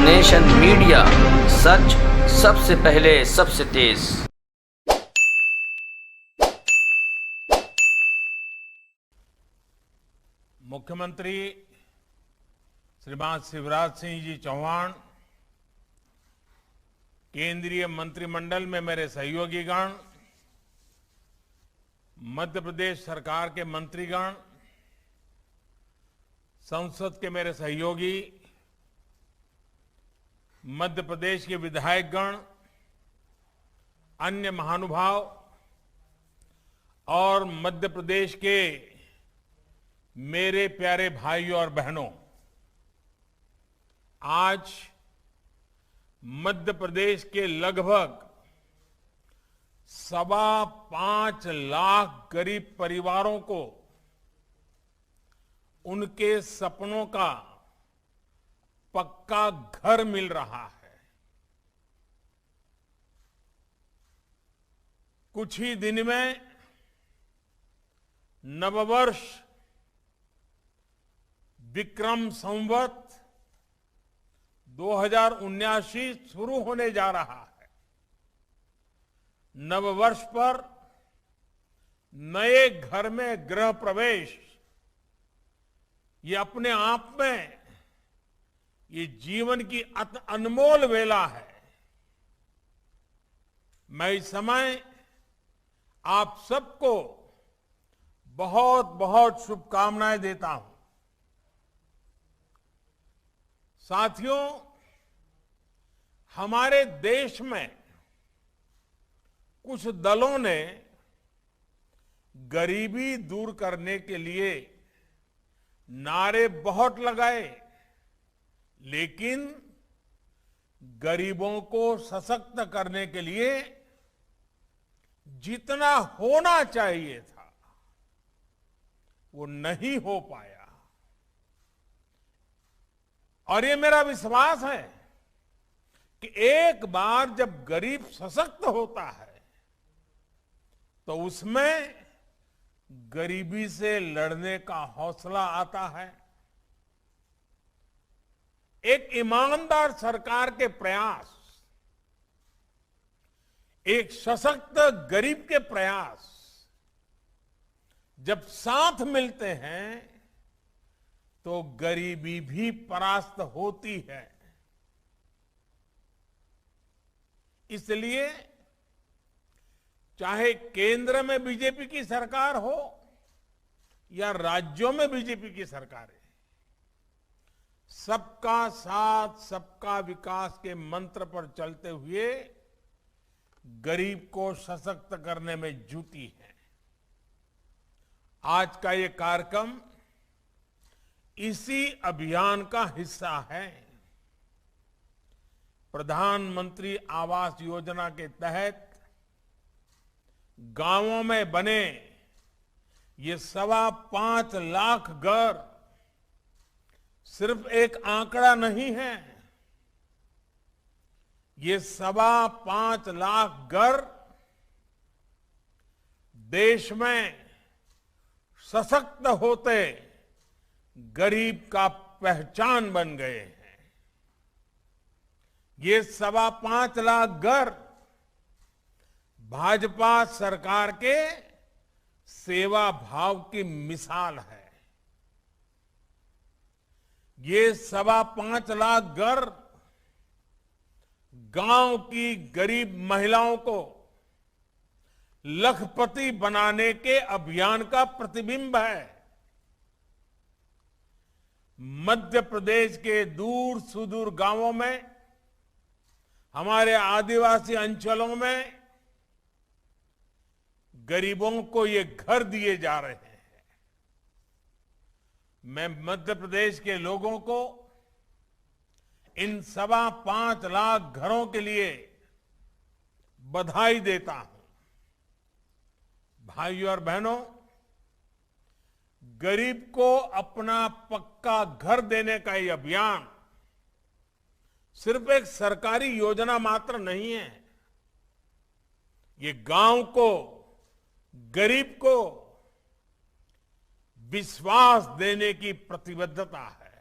Nation media, सच सबसे पहले सबसे तेज। मुख्यमंत्री श्रीमान शिवराज सिंह जी चौहान, केंद्रीय मंत्रिमंडल में मेरे सहयोगीगण, मध्य प्रदेश सरकार के मंत्रीगण, संसद के मेरे सहयोगी, मध्य प्रदेश के विधायकगण, अन्य महानुभाव और मध्य प्रदेश के मेरे प्यारे भाइयों और बहनों, आज मध्य प्रदेश के लगभग 5.25 लाख गरीब परिवारों को उनके सपनों का पक्का घर मिल रहा है। कुछ ही दिन में नववर्ष विक्रम संवत 2079 शुरू होने जा रहा है। नववर्ष पर नए घर में गृह प्रवेश, ये अपने आप में ये जीवन की अनमोल वेला है। मैं इस समय आप सबको बहुत बहुत शुभकामनाएं देता हूं। साथियों, हमारे देश में कुछ दलों ने गरीबी दूर करने के लिए नारे बहुत लगाए, लेकिन गरीबों को सशक्त करने के लिए जितना होना चाहिए था वो नहीं हो पाया। और ये मेरा विश्वास है कि एक बार जब गरीब सशक्त होता है तो उसमें गरीबी से लड़ने का हौसला आता है। एक ईमानदार सरकार के प्रयास, एक सशक्त गरीब के प्रयास जब साथ मिलते हैं तो गरीबी भी परास्त होती है। इसलिए चाहे केंद्र में बीजेपी की सरकार हो या राज्यों में बीजेपी की सरकार है, सबका साथ सबका विकास के मंत्र पर चलते हुए गरीब को सशक्त करने में जुटी है। आज का ये कार्यक्रम इसी अभियान का हिस्सा है। प्रधानमंत्री आवास योजना के तहत गांवों में बने ये 5.25 लाख घर सिर्फ एक आंकड़ा नहीं है। ये 5.25 लाख घर देश में सशक्त होते गरीब का पहचान बन गए हैं। ये 5.25 लाख घर भाजपा सरकार के सेवा भाव की मिसाल है। ये 5.25 लाख घर गांव की गरीब महिलाओं को लखपति बनाने के अभियान का प्रतिबिंब है। मध्य प्रदेश के दूर सुदूर गांवों में, हमारे आदिवासी अंचलों में गरीबों को ये घर दिए जा रहे हैं। मैं मध्य प्रदेश के लोगों को इन 5.25 लाख घरों के लिए बधाई देता हूं। भाइयों और बहनों, गरीब को अपना पक्का घर देने का ये अभियान सिर्फ एक सरकारी योजना मात्र नहीं है। ये गांव को, गरीब को विश्वास देने की प्रतिबद्धता है।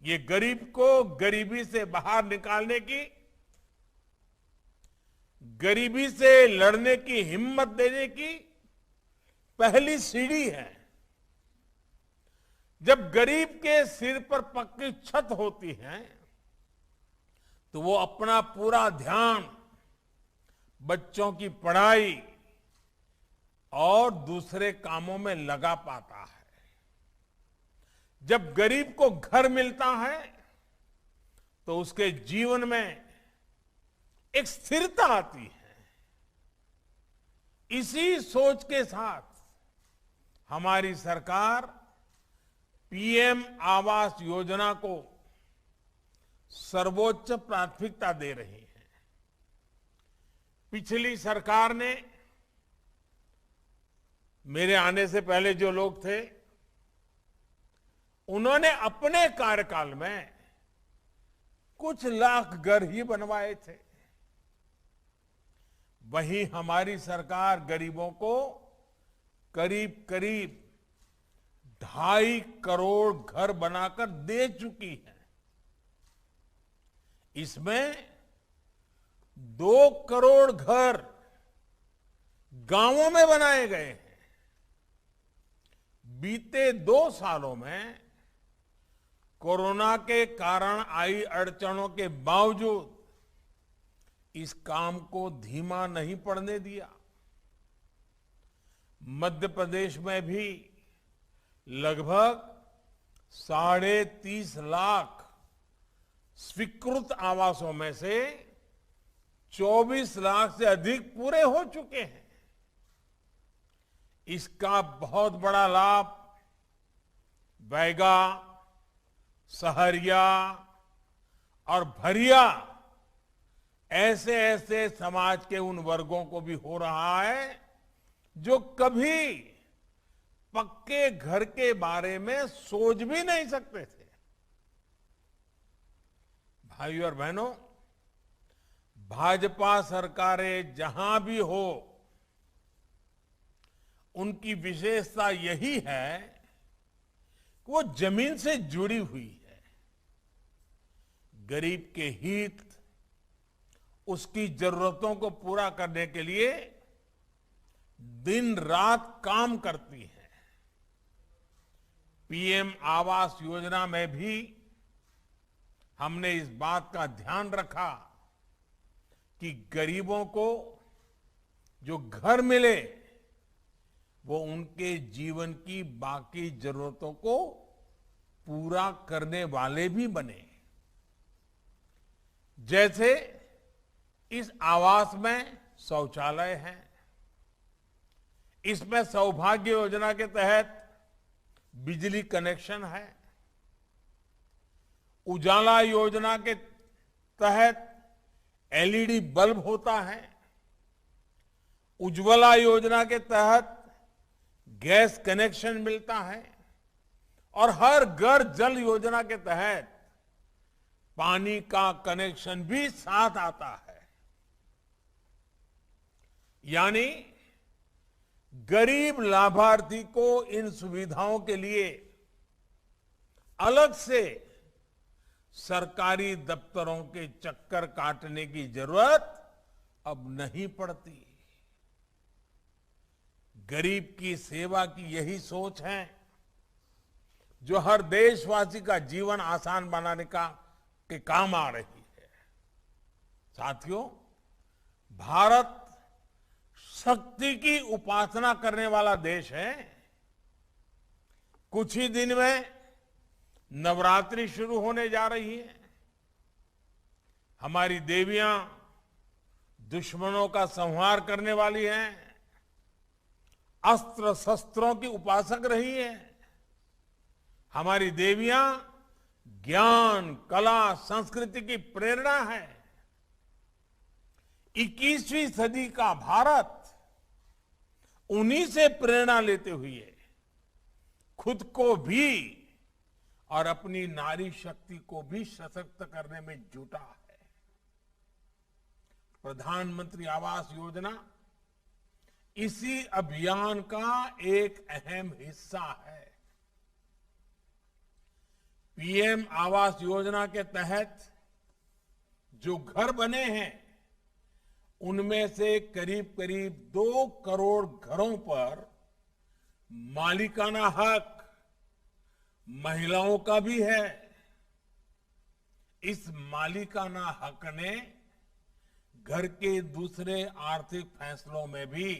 ये गरीब को गरीबी से बाहर निकालने की, गरीबी से लड़ने की हिम्मत देने की पहली सीढ़ी है। जब गरीब के सिर पर पक्की छत होती है तो वो अपना पूरा ध्यान बच्चों की पढ़ाई और दूसरे कामों में लगा पाता है। जब गरीब को घर मिलता है तो उसके जीवन में एक स्थिरता आती है। इसी सोच के साथ हमारी सरकार पीएम आवास योजना को सर्वोच्च प्राथमिकता दे रही है। पिछली सरकार ने, मेरे आने से पहले जो लोग थे, उन्होंने अपने कार्यकाल में कुछ लाख घर ही बनवाए थे। वहीं हमारी सरकार गरीबों को करीब करीब 2.5 करोड़ घर बनाकर दे चुकी है। इसमें 2 करोड़ घर गांवों में बनाए गए हैं। बीते 2 सालों में कोरोना के कारण आई अड़चनों के बावजूद इस काम को धीमा नहीं पड़ने दिया। मध्य प्रदेश में भी लगभग 30.5 लाख स्वीकृत आवासों में से 24 लाख से अधिक पूरे हो चुके हैं। इसका बहुत बड़ा लाभ बैगा, सहरिया और भरिया ऐसे ऐसे समाज के उन वर्गों को भी हो रहा है जो कभी पक्के घर के बारे में सोच भी नहीं सकते थे। भाइयों और बहनों, भाजपा सरकारें जहां भी हो, उनकी विशेषता यही है कि वो जमीन से जुड़ी हुई है। गरीब के हित, उसकी जरूरतों को पूरा करने के लिए दिन रात काम करती है। पीएम आवास योजना में भी हमने इस बात का ध्यान रखा कि गरीबों को जो घर मिले वो उनके जीवन की बाकी जरूरतों को पूरा करने वाले भी बने। जैसे इस आवास में शौचालय है, इसमें सौभाग्य योजना के तहत बिजली कनेक्शन है, उजाला योजना के तहत एलईडी बल्ब होता है, उज्ज्वला योजना के तहत गैस कनेक्शन मिलता है और हर घर जल योजना के तहत पानी का कनेक्शन भी साथ आता है। यानी गरीब लाभार्थी को इन सुविधाओं के लिए अलग से सरकारी दफ्तरों के चक्कर काटने की जरूरत अब नहीं पड़ती। गरीब की सेवा की यही सोच है जो हर देशवासी का जीवन आसान बनाने के काम आ रही है। साथियों, भारत शक्ति की उपासना करने वाला देश है। कुछ ही दिन में नवरात्रि शुरू होने जा रही है। हमारी देवियां दुश्मनों का संहार करने वाली हैं, अस्त्र शस्त्रों की उपासक रही है। हमारी देवियां ज्ञान, कला, संस्कृति की प्रेरणा है। 21वीं सदी का भारत उन्हीं से प्रेरणा लेते हुए खुद को भी और अपनी नारी शक्ति को भी सशक्त करने में जुटा है। प्रधानमंत्री आवास योजना इसी अभियान का एक अहम हिस्सा है। पीएम आवास योजना के तहत जो घर बने हैं उनमें से करीब करीब 2 करोड़ घरों पर मालिकाना हक महिलाओं का भी है। इस मालिकाना हक ने घर के दूसरे आर्थिक फैसलों में भी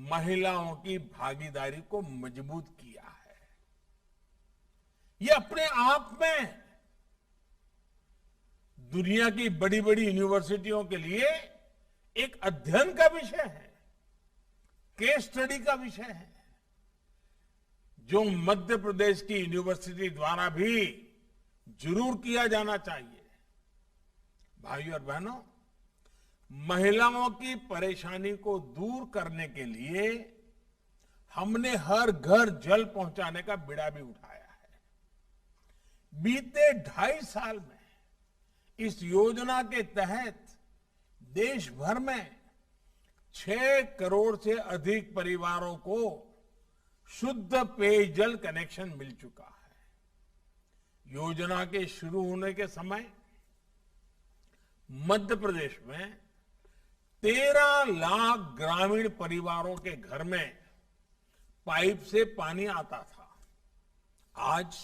महिलाओं की भागीदारी को मजबूत किया है। ये अपने आप में दुनिया की बड़ी बड़ी यूनिवर्सिटियों के लिए एक अध्ययन का विषय है, केस स्टडी का विषय है, जो मध्य प्रदेश की यूनिवर्सिटी द्वारा भी जरूर किया जाना चाहिए। भाइयों और बहनों, महिलाओं की परेशानी को दूर करने के लिए हमने हर घर जल पहुंचाने का बीड़ा भी उठाया है। बीते 2.5 साल में इस योजना के तहत देश भर में 6 करोड़ से अधिक परिवारों को शुद्ध पेयजल कनेक्शन मिल चुका है। योजना के शुरू होने के समय मध्य प्रदेश में 13 लाख ग्रामीण परिवारों के घर में पाइप से पानी आता था। आज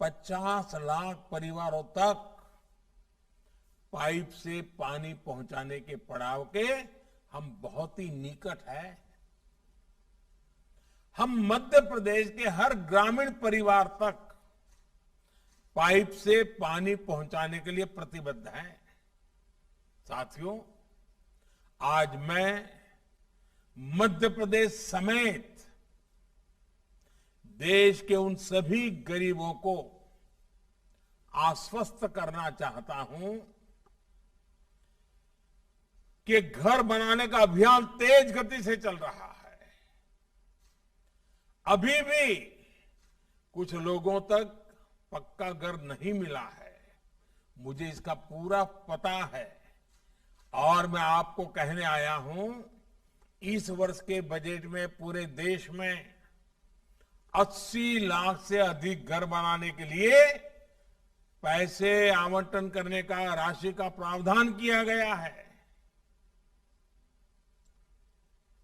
50 लाख परिवारों तक पाइप से पानी पहुंचाने के पड़ाव के हम बहुत ही निकट हैं। हम मध्य प्रदेश के हर ग्रामीण परिवार तक पाइप से पानी पहुंचाने के लिए प्रतिबद्ध हैं। साथियों, आज मैं मध्य प्रदेश समेत देश के उन सभी गरीबों को आश्वस्त करना चाहता हूं कि घर बनाने का अभियान तेज गति से चल रहा है। अभी भी कुछ लोगों तक पक्का घर नहीं मिला है, मुझे इसका पूरा पता है और मैं आपको कहने आया हूं, इस वर्ष के बजट में पूरे देश में 80 लाख से अधिक घर बनाने के लिए पैसे आवंटन करने का, राशि का प्रावधान किया गया है।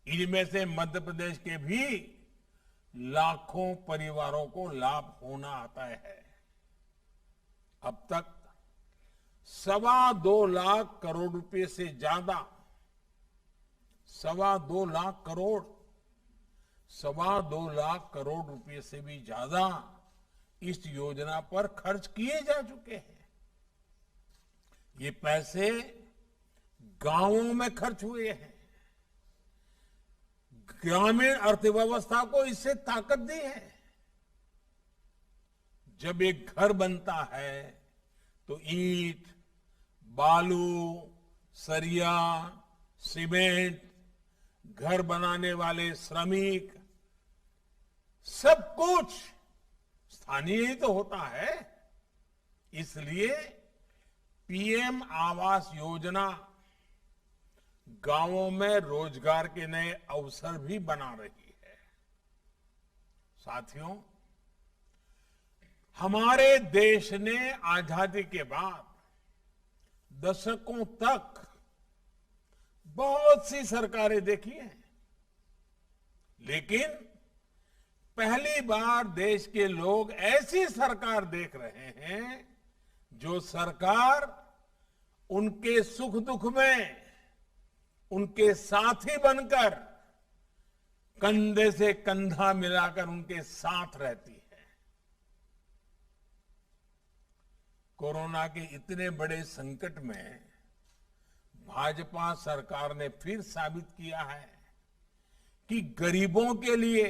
इनमें से मध्य प्रदेश के भी लाखों परिवारों को लाभ होना आता है। अब तक 2.25 लाख करोड़ रुपए से ज्यादा, 2.25 लाख करोड़, 2.25 लाख करोड़ रुपए से भी ज्यादा इस योजना पर खर्च किए जा चुके हैं। ये पैसे गांवों में खर्च हुए हैं, ग्रामीण अर्थव्यवस्था को इससे ताकत दी है। जब एक घर बनता है तो ईंट, बालू, सरिया, सीमेंट, घर बनाने वाले श्रमिक, सब कुछ स्थानीय ही तो होता है। इसलिए पीएम आवास योजना गांवों में रोजगार के नए अवसर भी बना रही है। साथियों, हमारे देश ने आजादी के बाद दशकों तक बहुत सी सरकारें देखी हैं, लेकिन पहली बार देश के लोग ऐसी सरकार देख रहे हैं जो सरकार उनके सुख दुख में उनके साथी बनकर, कंधे से कंधा मिलाकर उनके साथ रहती है। कोरोना के इतने बड़े संकट में भाजपा सरकार ने फिर साबित किया है कि गरीबों के लिए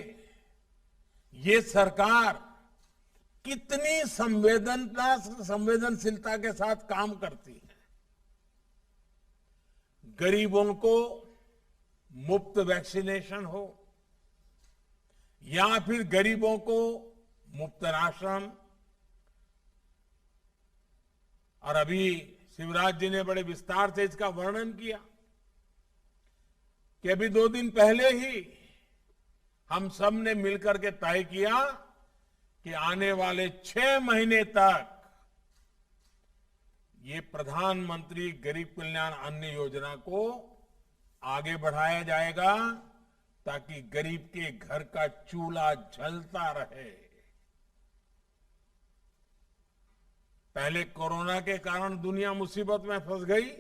ये सरकार कितनी संवेदनशीलता के साथ काम करती है। गरीबों को मुफ्त वैक्सीनेशन हो या फिर गरीबों को मुफ्त राशन, और अभी शिवराज जी ने बड़े विस्तार से इसका वर्णन किया कि अभी 2 दिन पहले ही हम सब ने मिलकर के तय किया कि आने वाले 6 महीने तक ये प्रधानमंत्री गरीब कल्याण अन्न योजना को आगे बढ़ाया जाएगा ताकि गरीब के घर का चूल्हा जलता रहे। पहले कोरोना के कारण दुनिया मुसीबत में फंस गई।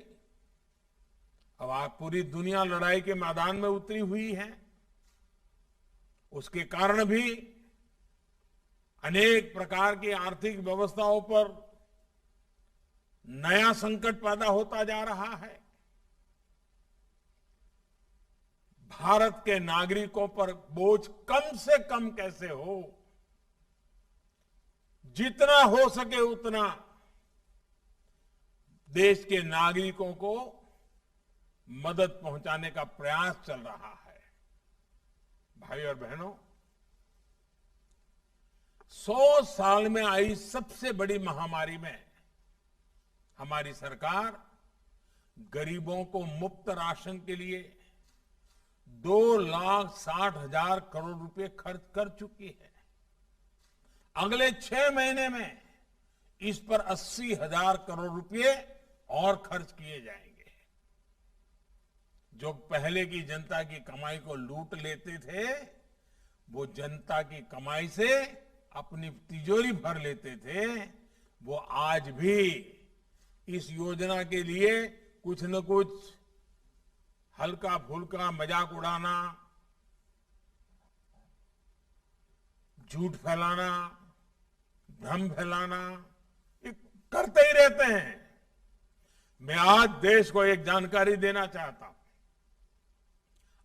अब आज पूरी दुनिया लड़ाई के मैदान में उतरी हुई है। उसके कारण भी अनेक प्रकार की आर्थिक व्यवस्थाओं पर नया संकट पैदा होता जा रहा है। भारत के नागरिकों पर बोझ कम से कम कैसे हो, जितना हो सके उतना देश के नागरिकों को मदद पहुंचाने का प्रयास चल रहा है। भाई और बहनों, 100 साल में आई सबसे बड़ी महामारी में हमारी सरकार गरीबों को मुफ्त राशन के लिए 2,60,000 करोड़ रुपए खर्च कर चुकी है। अगले 6 महीने में इस पर 80,000 करोड़ रुपए और खर्च किए जाएंगे। जो पहले की जनता की कमाई को लूट लेते थे, वो जनता की कमाई से अपनी तिजोरी भर लेते थे, वो आज भी इस योजना के लिए कुछ न कुछ हल्का फुल्का मजाक उड़ाना, झूठ फैलाना, भ्रम फैलाना, ये करते ही रहते हैं। मैं आज देश को एक जानकारी देना चाहता हूं,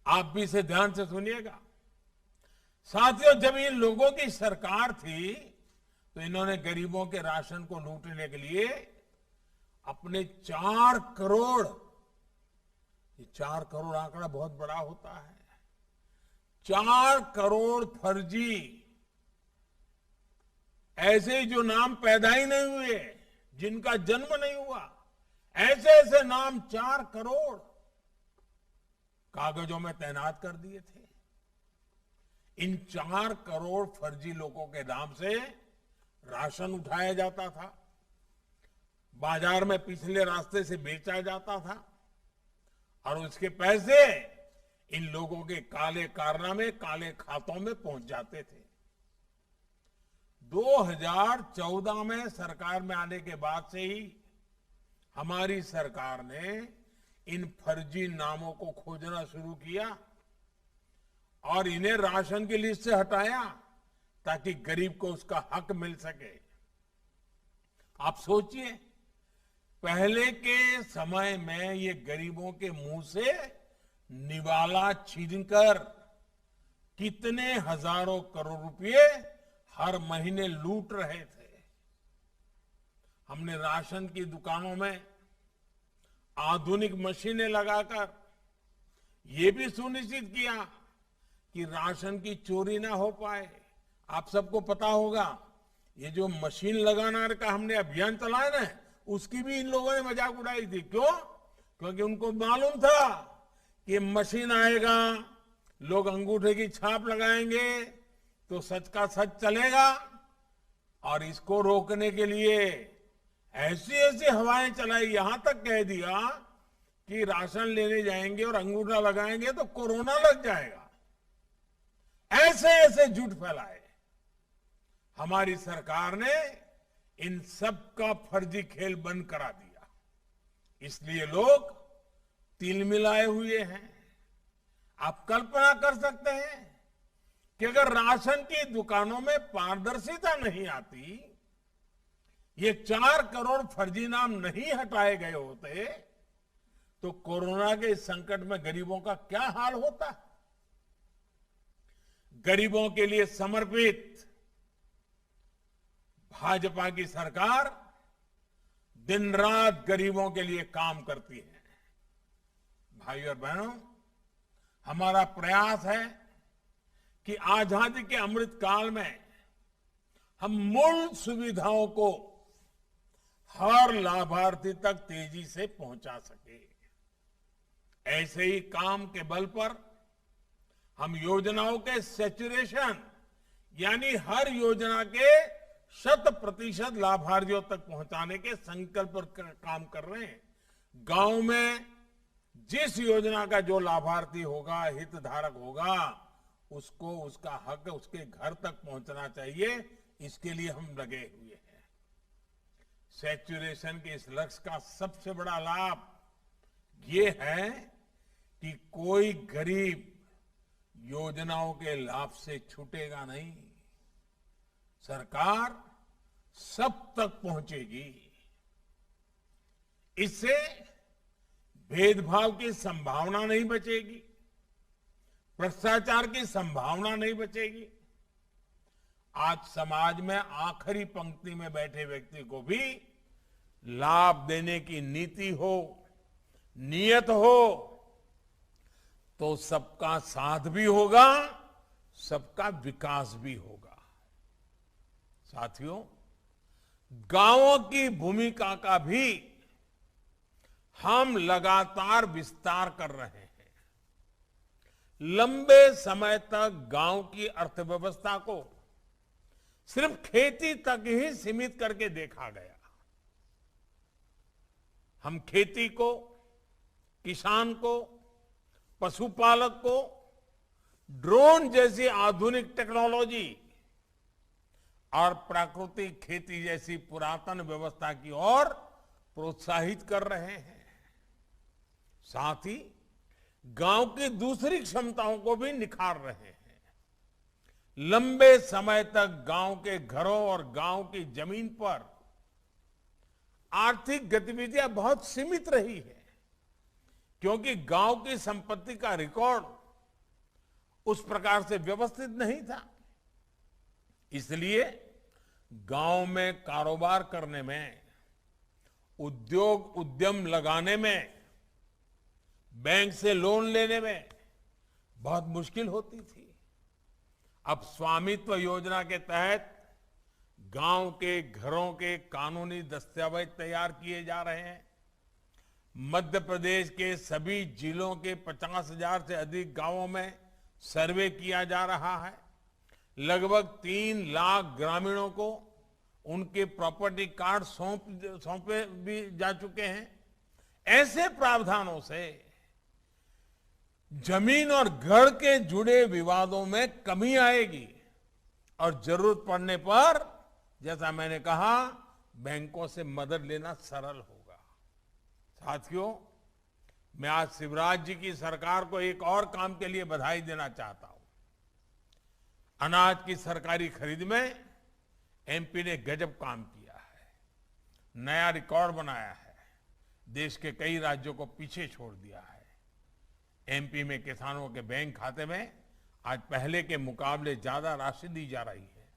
आप भी इसे ध्यान से सुनिएगा। साथियों, जब इन लोगों की सरकार थी तो इन्होंने गरीबों के राशन को लूटने के लिए अपने 4 करोड़, ये 4 करोड़ आंकड़ा बहुत बड़ा होता है, 4 करोड़ फर्जी, ऐसे जो नाम पैदा ही नहीं हुए, जिनका जन्म नहीं हुआ, ऐसे ऐसे नाम 4 करोड़ कागजों में तैनात कर दिए थे। इन 4 करोड़ फर्जी लोगों के नाम से राशन उठाया जाता था, बाजार में पिछले रास्ते से बेचा जाता था और उसके पैसे इन लोगों के काले कारनामे, काले खातों में पहुंच जाते थे। 2014 में सरकार में आने के बाद से ही हमारी सरकार ने इन फर्जी नामों को खोजना शुरू किया और इन्हें राशन की लिस्ट से हटाया ताकि गरीब को उसका हक मिल सके। आप सोचिए, पहले के समय में ये गरीबों के मुंह से निवाला छीनकर कितने हजारों करोड़ रुपए हर महीने लूट रहे थे। हमने राशन की दुकानों में आधुनिक मशीनें लगाकर ये भी सुनिश्चित किया कि राशन की चोरी ना हो पाए। आप सबको पता होगा, ये जो मशीन लगाना का हमने अभियान चलाया ना, उसकी भी इन लोगों ने मजाक उड़ाई थी। क्यों? क्योंकि उनको मालूम था कि मशीन आएगा, लोग अंगूठे की छाप लगाएंगे तो सच का सच चलेगा, और इसको रोकने के लिए ऐसी ऐसी हवाएं चलाई, यहां तक कह दिया कि राशन लेने जाएंगे और अंगूठा लगाएंगे तो कोरोना लग जाएगा। ऐसे ऐसे झूठ फैलाए। हमारी सरकार ने इन सब का फर्जी खेल बंद करा दिया, इसलिए लोग तिलमिलाए हुए हैं। आप कल्पना कर सकते हैं कि अगर राशन की दुकानों में पारदर्शिता नहीं आती, ये 4 करोड़ फर्जी नाम नहीं हटाए गए होते, तो कोरोना के इस संकट में गरीबों का क्या हाल होता। गरीबों के लिए समर्पित भाजपा की सरकार दिन रात गरीबों के लिए काम करती है। भाई और बहनों, हमारा प्रयास है कि आजादी के अमृत काल में हम मूल सुविधाओं को हर लाभार्थी तक तेजी से पहुंचा सके। ऐसे ही काम के बल पर हम योजनाओं के सैचुरेशन यानी हर योजना के 100% लाभार्थियों तक पहुंचाने के संकल्प पर काम कर रहे हैं। गांव में जिस योजना का जो लाभार्थी होगा, हितधारक होगा, उसको उसका हक उसके घर तक पहुंचना चाहिए। इसके लिए हम लगे हुए हैं। सैचुरेशन के इस लक्ष्य का सबसे बड़ा लाभ ये है कि कोई गरीब योजनाओं के लाभ से छूटेगा नहीं। सरकार सब तक पहुंचेगी। इससे भेदभाव की संभावना नहीं बचेगी, भ्रष्टाचार की संभावना नहीं बचेगी। आज समाज में आखिरी पंक्ति में बैठे व्यक्ति को भी लाभ देने की नीति हो, नियत हो, तो सबका साथ भी होगा, सबका विकास भी होगा। साथियों, गांवों की भूमिका का भी हम लगातार विस्तार कर रहे हैं। लंबे समय तक गांव की अर्थव्यवस्था को सिर्फ खेती तक ही सीमित करके देखा गया। हम खेती को, किसान को, पशुपालक को ड्रोन जैसी आधुनिक टेक्नोलॉजी और प्राकृतिक खेती जैसी पुरातन व्यवस्था की ओर प्रोत्साहित कर रहे हैं। साथ ही गांव की दूसरी क्षमताओं को भी निखार रहे हैं। लंबे समय तक गांव के घरों और गांव की जमीन पर आर्थिक गतिविधियां बहुत सीमित रही है, क्योंकि गांव की संपत्ति का रिकॉर्ड उस प्रकार से व्यवस्थित नहीं था। इसलिए गांव में कारोबार करने में, उद्योग उद्यम लगाने में, बैंक से लोन लेने में बहुत मुश्किल होती थी। अब स्वामित्व योजना के तहत गांव के घरों के कानूनी दस्तावेज तैयार किए जा रहे हैं। मध्य प्रदेश के सभी जिलों के 50,000 से अधिक गांवों में सर्वे किया जा रहा है। लगभग 3 लाख ग्रामीणों को उनके प्रॉपर्टी कार्ड सौंपे भी जा चुके हैं। ऐसे प्रावधानों से जमीन और घर के जुड़े विवादों में कमी आएगी और जरूरत पड़ने पर, जैसा मैंने कहा, बैंकों से मदद लेना सरल होगा। साथियों, मैं आज शिवराज जी की सरकार को एक और काम के लिए बधाई देना चाहता हूं। अनाज की सरकारी खरीद में एमपी ने गजब काम किया है, नया रिकॉर्ड बनाया है, देश के कई राज्यों को पीछे छोड़ दिया है। एमपी में किसानों के बैंक खाते में आज पहले के मुकाबले ज्यादा राशि दी जा रही है।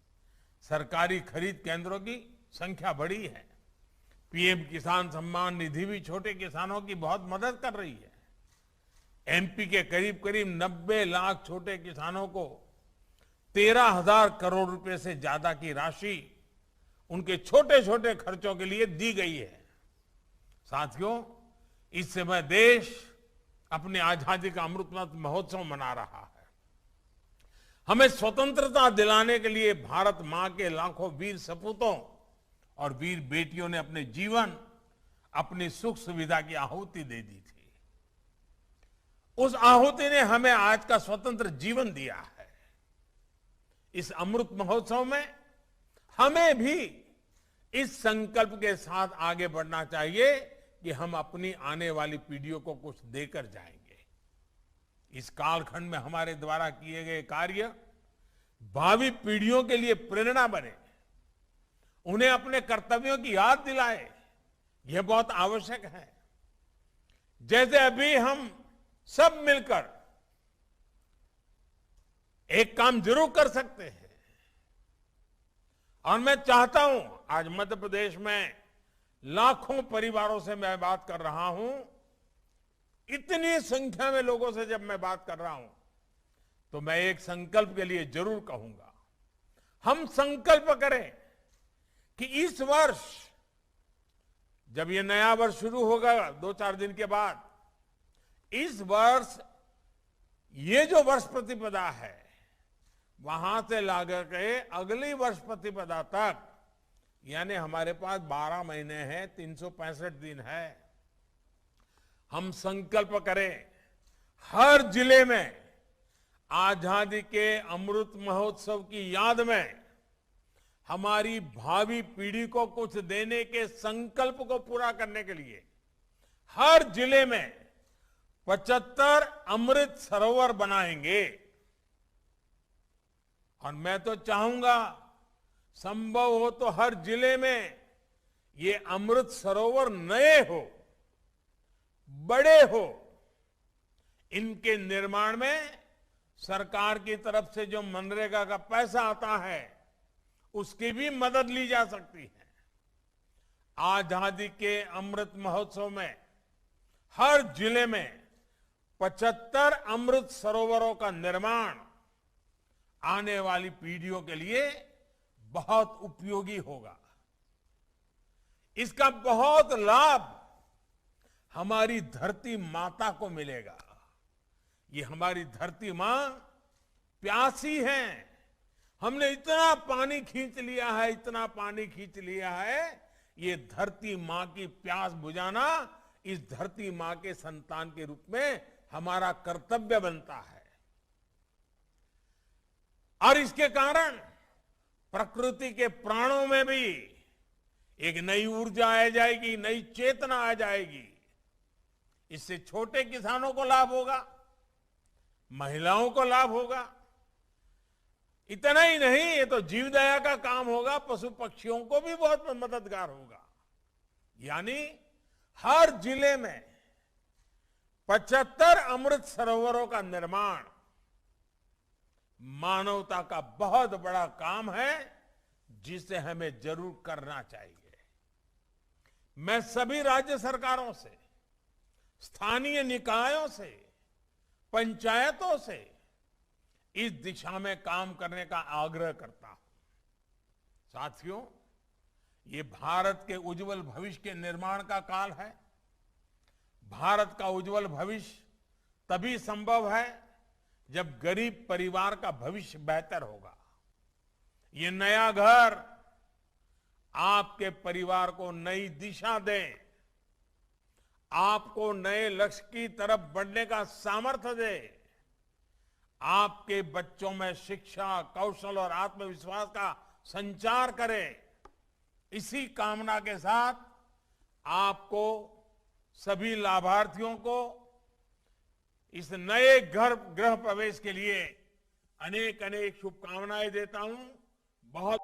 सरकारी खरीद केंद्रों की संख्या बढ़ी है। पीएम किसान सम्मान निधि भी छोटे किसानों की बहुत मदद कर रही है। एमपी के करीब करीब 90 लाख छोटे किसानों को 13,000 करोड़ रुपए से ज्यादा की राशि उनके छोटे छोटे खर्चों के लिए दी गई है। साथियों, इस समय देश अपने आजादी का अमृत महोत्सव मना रहा है। हमें स्वतंत्रता दिलाने के लिए भारत मां के लाखों वीर सपूतों और वीर बेटियों ने अपने जीवन, अपनी सुख सुविधा की आहुति दे दी थी। उस आहुति ने हमें आज का स्वतंत्र जीवन दिया है। इस अमृत महोत्सव में हमें भी इस संकल्प के साथ आगे बढ़ना चाहिए कि हम अपनी आने वाली पीढ़ियों को कुछ देकर जाएंगे। इस कालखंड में हमारे द्वारा किए गए कार्य भावी पीढ़ियों के लिए प्रेरणा बने, उन्हें अपने कर्तव्यों की याद दिलाए, यह बहुत आवश्यक है। जैसे अभी हम सब मिलकर एक काम जरूर कर सकते हैं, और मैं चाहता हूं, आज मध्य प्रदेश में लाखों परिवारों से मैं बात कर रहा हूं, इतनी संख्या में लोगों से जब मैं बात कर रहा हूं, तो मैं एक संकल्प के लिए जरूर कहूंगा। हम संकल्प करें कि इस वर्ष, जब ये नया वर्ष शुरू होगा 2-4 दिन के बाद, इस वर्ष ये जो वर्ष प्रतिपदा है, वहां से लाकर के अगली वर्ष प्रतिपदा तक, यानी हमारे पास 12 महीने हैं, 365 दिन है, हम संकल्प करें हर जिले में आजादी के अमृत महोत्सव की याद में हमारी भावी पीढ़ी को कुछ देने के संकल्प को पूरा करने के लिए हर जिले में 75 अमृत सरोवर बनाएंगे। और मैं तो चाहूंगा संभव हो तो हर जिले में ये अमृत सरोवर नए हो, बड़े हो। इनके निर्माण में सरकार की तरफ से जो मनरेगा का पैसा आता है उसकी भी मदद ली जा सकती है। आजादी के अमृत महोत्सव में हर जिले में 75 अमृत सरोवरों का निर्माण आने वाली पीढ़ियों के लिए बहुत उपयोगी होगा। इसका बहुत लाभ हमारी धरती माता को मिलेगा। ये हमारी धरती मां प्यासी है। हमने इतना पानी खींच लिया है, इतना पानी खींच लिया है। ये धरती मां की प्यास बुझाना इस धरती मां के संतान के रूप में हमारा कर्तव्य बनता है। और इसके कारण प्रकृति के प्राणों में भी एक नई ऊर्जा आ जाएगी, नई चेतना आ जाएगी। इससे छोटे किसानों को लाभ होगा, महिलाओं को लाभ होगा। इतना ही नहीं, ये तो जीवदया का काम होगा, पशु पक्षियों को भी बहुत मददगार होगा। यानी हर जिले में 75 अमृत सरोवरों का निर्माण मानवता का बहुत बड़ा काम है, जिसे हमें जरूर करना चाहिए। मैं सभी राज्य सरकारों से, स्थानीय निकायों से, पंचायतों से इस दिशा में काम करने का आग्रह करता हूं। साथियों, ये भारत के उज्जवल भविष्य के निर्माण का काल है। भारत का उज्जवल भविष्य तभी संभव है जब गरीब परिवार का भविष्य बेहतर होगा। ये नया घर आपके परिवार को नई दिशा दे, आपको नए लक्ष्य की तरफ बढ़ने का सामर्थ्य दे, आपके बच्चों में शिक्षा, कौशल और आत्मविश्वास का संचार करे। इसी कामना के साथ आपको सभी लाभार्थियों को इस नए गृह प्रवेश के लिए अनेक अनेक शुभकामनाएं देता हूं। बहुत